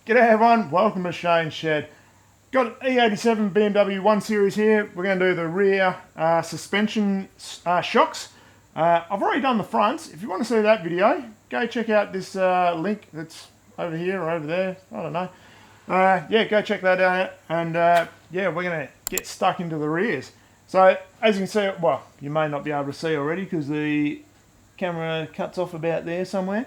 G'day everyone, welcome to Shane's Shed. Got an E87 BMW 1 Series here. We're going to do the rear suspension shocks. I've already done the fronts. If you want to see that video, go check out this link that's over here or over there. I don't know. Yeah, go check that out. And yeah, we're going to get stuck into the rears. So as you can see, well, you may not be able to see already because the camera cuts off about there somewhere.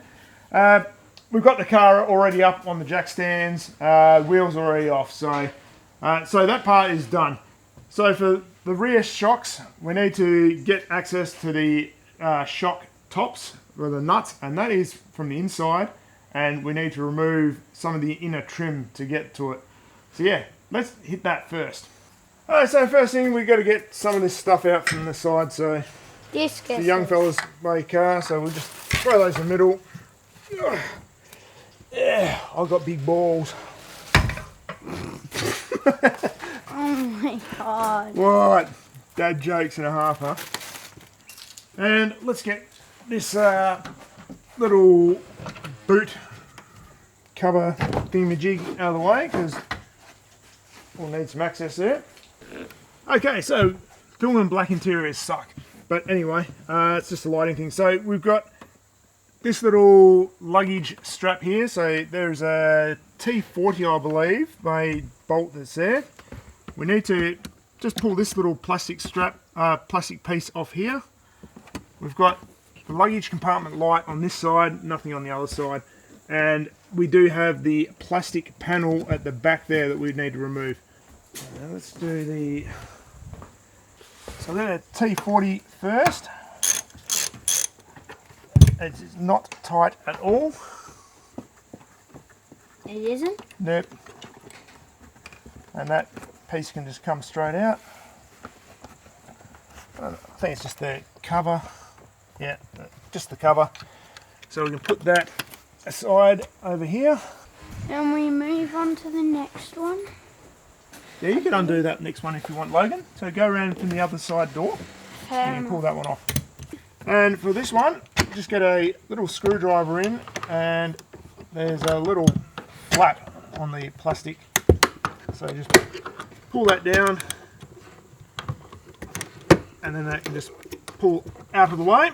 We've got the car already up on the jack stands, wheels already off, so that part is done. So for the rear shocks, we need to get access to the shock tops, or the nuts, and that is from the inside, and we need to remove some of the inner trim to get to it. So yeah, let's hit that first. Alright, so first thing, we've got to get some of this stuff out from the side, so the young fella's my car, so we'll just throw those in the middle. Yeah, I've got big balls. Oh my god. What? Dad jokes and a half, huh? And let's get this little boot cover thingamajig out of the way because we'll need some access there. Okay, so film and black interiors suck. But anyway, it's just a lighting thing. So we've got this little luggage strap here, so there's a T40 I believe, by bolt that's there. We need to just pull this little plastic strap, plastic piece off here. We've got the luggage compartment light on this side, nothing on the other side, and we do have the plastic panel at the back there that we need to remove. Now let's do the, so then a T40 first. It's not tight at all. It isn't? Nope. And that piece can just come straight out. I think it's just the cover. Yeah, just the cover. So we can put that aside over here. And we move on to the next one. Yeah, you can undo that next one if you want, Logan. So go around from the other side door. And you can pull that one off. And for this one, just get a little screwdriver in, and there's a little flap on the plastic, so just pull that down and then that can just pull out of the way.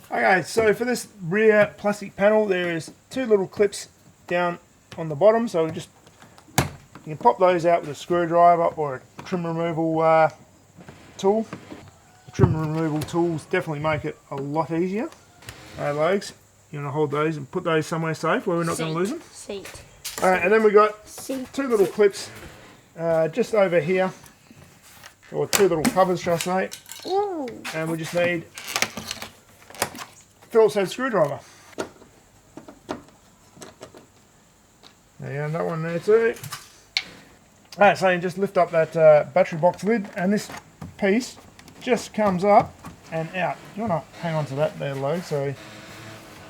Okay, so for this rear plastic panel there is two little clips down on the bottom, so you can pop those out with a screwdriver or a trim removal tool. The trim removal tools definitely make it a lot easier. Logs, you want to hold those and put those somewhere safe where we're not going to lose them? Seat. Alright, and then we've got two little Seat. clips just over here, or two little covers, shall I say. Ooh. And we just need Phillips head screwdriver. There you go, that one there too. Alright, so you just lift up that battery box lid, and this piece just comes up and out. You want to hang on to that there, Lo, so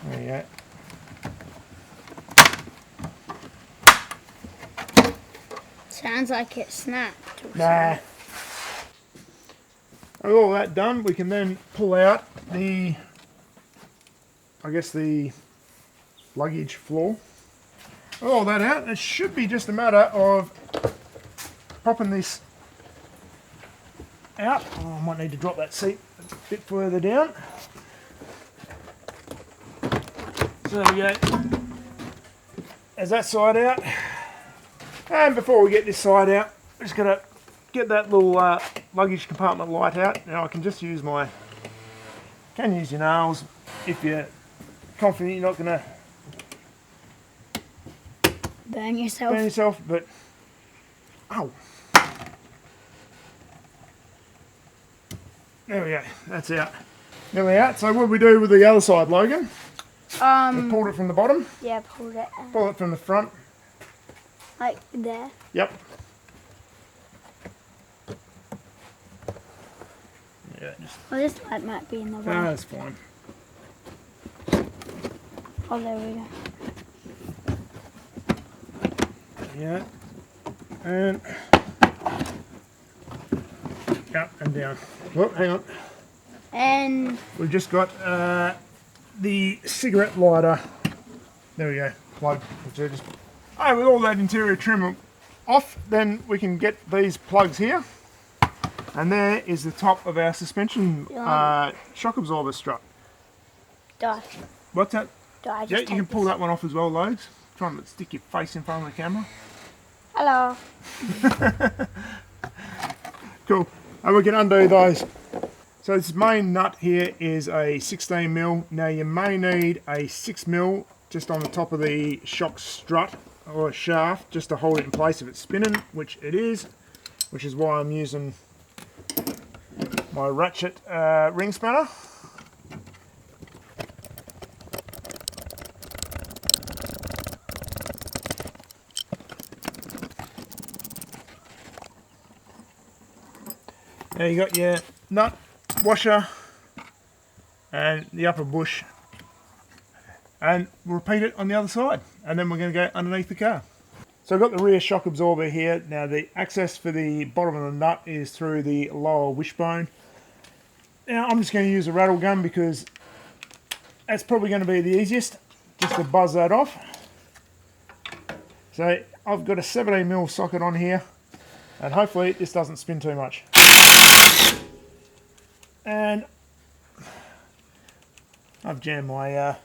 there you go. Sounds like it snapped. Nah. With all that done, we can then pull out the, I guess, the luggage floor. With all that out, it should be just a matter of popping this out. Oh, I might need to drop that seat a bit further down. So there we go. There's that side out. And before we get this side out, we're just going to get that little luggage compartment light out. Now I can just use use your nails if you're confident you're not going to burn yourself. But oh. There we go, that's out. There we are. So what do we do with the other side, Logan? We pulled it from the bottom. Yeah, pulled it out. Pull it from the front. Like there. Yep. Yeah, just. Well, this light might be in the way. No, that's fine. Oh, there we go. Yeah. And up and down. Oh, hang on. And We've just got the cigarette lighter. There we go. Plug. Which I just Hey, with all that interior trim off, then we can get these plugs here. And there is the top of our suspension shock absorber strut. Die. What's that? Die. Yeah, you can pull that one off as well, Logs. Try and stick your face in front of the camera. Hello. Cool. And we can undo those. So this main nut here is a 16mm. Now you may need a 6mm just on the top of the shock strut or shaft just to hold it in place if it's spinning, which it is, which is why I'm using my ratchet ring spanner. Now you got your nut washer and the upper bush, and we'll repeat it on the other side, and then we're going to go underneath the car. So I've got the rear shock absorber here. Now the access for the bottom of the nut is through the lower wishbone. Now I'm just going to use a rattle gun because that's probably going to be the easiest, just to buzz that off. So I've got a 17mm socket on here, and hopefully this doesn't spin too much. And I've jammed my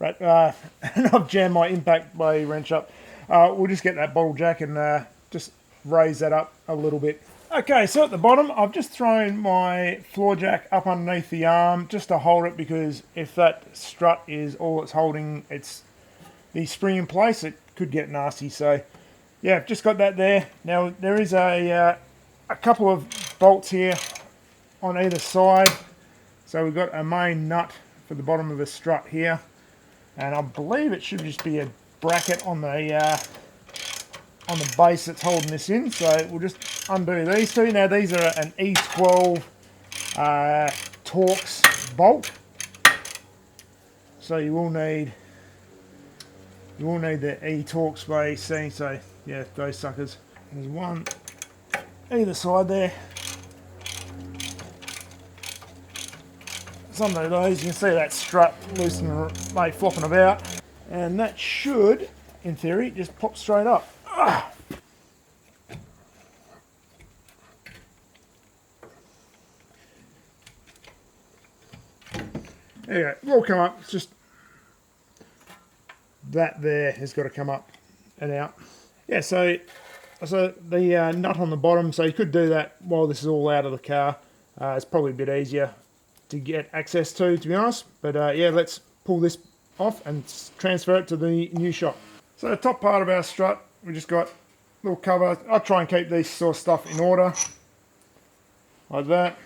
I've jammed my impact bay wrench up. We'll just get that bottle jack and just raise that up a little bit. Okay, so at the bottom, I've just thrown my floor jack up underneath the arm just to hold it, because if that strut is all it's holding, it's the spring in place, it could get nasty. So yeah, just got that there. Now there is a couple of bolts here on either side. So we've got a main nut for the bottom of the strut here, and I believe it should just be a bracket on the base that's holding this in. So we'll just undo these two. Now these are an E12 Torx bolt, so you will need the E-Torx base. So yeah, those suckers. There's one either side there. Some of those, you can see that strut loose and flopping about, and that should, in theory, just pop straight up. There you go, it will come up. It's just that there has got to come up and out. Yeah, so the nut on the bottom, so you could do that while this is all out of the car. It's probably a bit easier to get access to be honest. But yeah, let's pull this off and transfer it to the new shock. So the top part of our strut, we just got a little cover. I try and keep these sort of stuff in order, like that.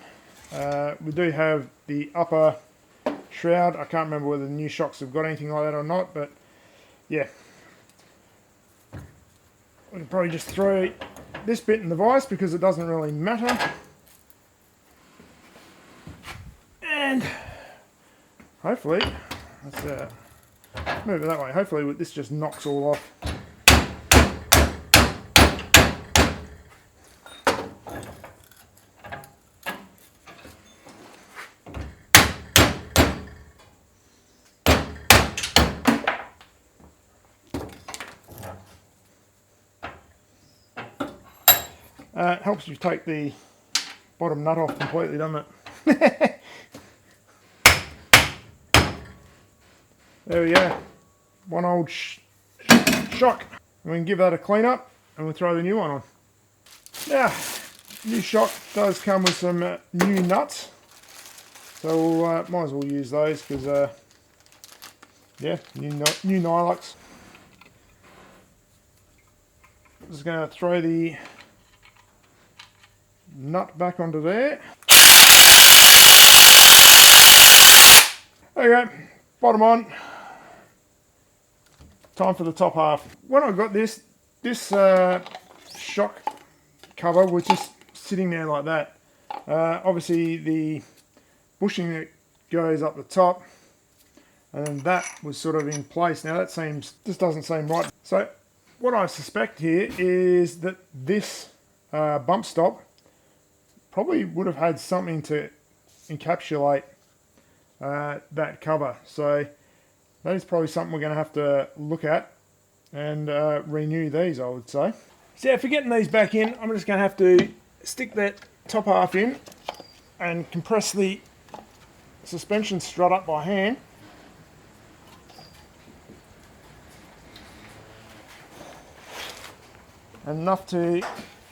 We do have the upper shroud. I can't remember whether the new shocks have got anything like that or not, but yeah. We can probably just throw this bit in the vise because it doesn't really matter. And hopefully, let's move it that way. Hopefully this just knocks all off. It helps you take the bottom nut off completely, doesn't it? There we go. One old shock. We can give that a clean up and we'll throw the new one on. Now, new shock does come with some new nuts. So we'll, might as well use those because, yeah, new Nylux. Just going to throw the nut back onto there. There you go, bottom on. Time for the top half. When I got this shock cover was just sitting there like that. Obviously the bushing that goes up the top, and then that was sort of in place. Now that just doesn't seem right. So what I suspect here is that this bump stop probably would have had something to encapsulate that cover. So that is probably something we're going to have to look at and renew these, I would say. So yeah, for getting these back in, I'm just going to have to stick that top half in and compress the suspension strut up by hand. Enough to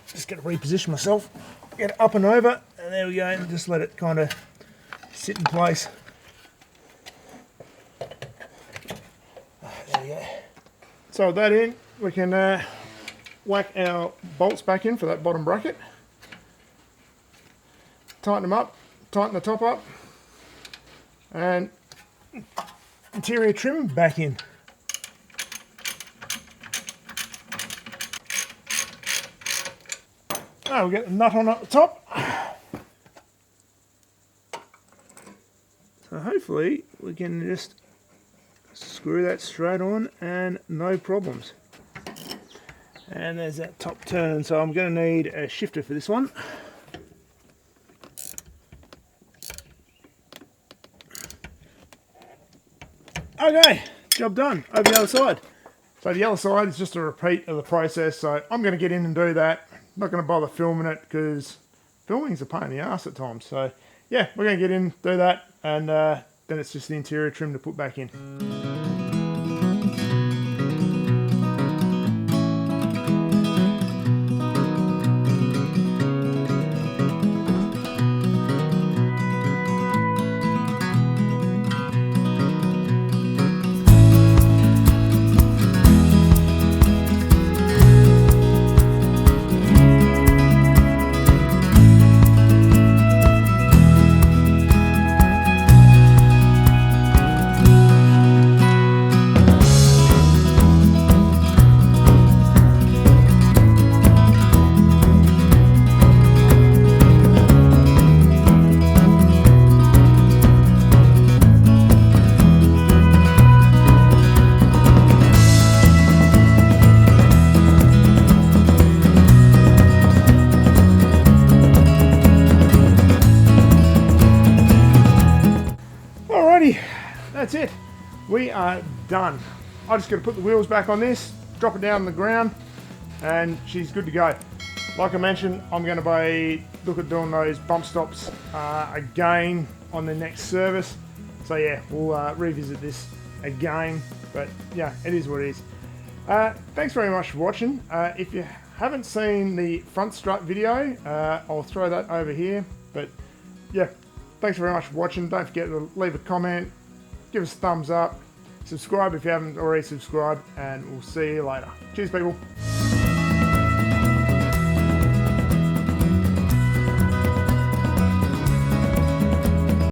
just get to reposition myself, get it up and over, and there we go, and just let it kind of sit in place. There we go. So with that in, we can whack our bolts back in for that bottom bracket. Tighten them up, tighten the top up, and interior trim back in. Oh, we'll get the nut on at the top. So hopefully we can just screw that straight on and no problems. And there's that top turn, so I'm going to need a shifter for this one. Okay, job done. Over the other side. So the other side is just a repeat of the process, so I'm going to get in and do that. Not going to bother filming it because filming's a pain in the ass at times. So yeah, we're going to get in, do that, and then it's just the interior trim to put back in. That's it. We are done. I just got to put the wheels back on this, drop it down on the ground, and she's good to go. Like I mentioned, I'm going to look at doing those bump stops again on the next service. So yeah, we'll revisit this again. But yeah, it is what it is. Thanks very much for watching. If you haven't seen the front strut video, I'll throw that over here. But yeah, thanks very much for watching. Don't forget to leave a comment. Give us a thumbs up, subscribe if you haven't already subscribed, and we'll see you later. Cheers, people.